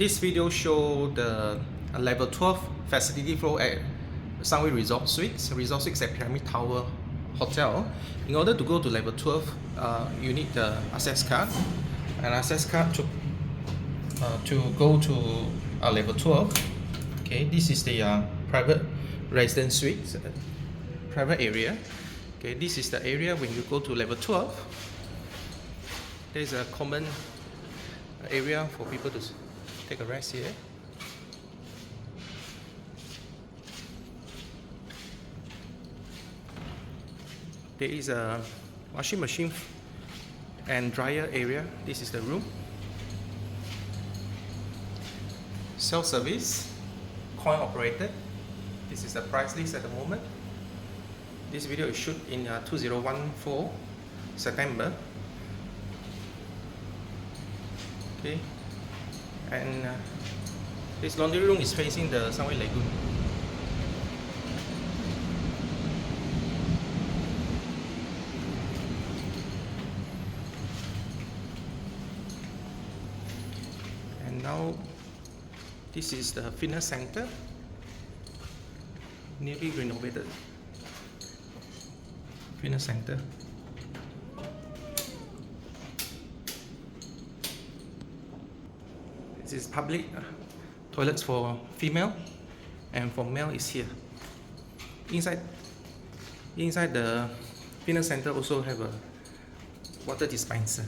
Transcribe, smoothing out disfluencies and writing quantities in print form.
This video show the level 12 facility flow at Sunway Resort Suites at Pyramid Tower Hotel. In order to go to level 12, you need the access card. An access card to go to level 12. Okay, this is the private residence suite, private area. Okay, this is the area when you go to level 12. There's a common area for people to take a rest here. There is a washing machine and dryer area. This is the room. Self-service, coin operated. This is the price list at the moment. This video is shot in 2014 September. Okay, and this laundry room is facing the Sunway Lagoon. And now this is the fitness center, newly renovated fitness center. This is public toilets for female, and for male is here. Inside the fitness center also have a water dispenser.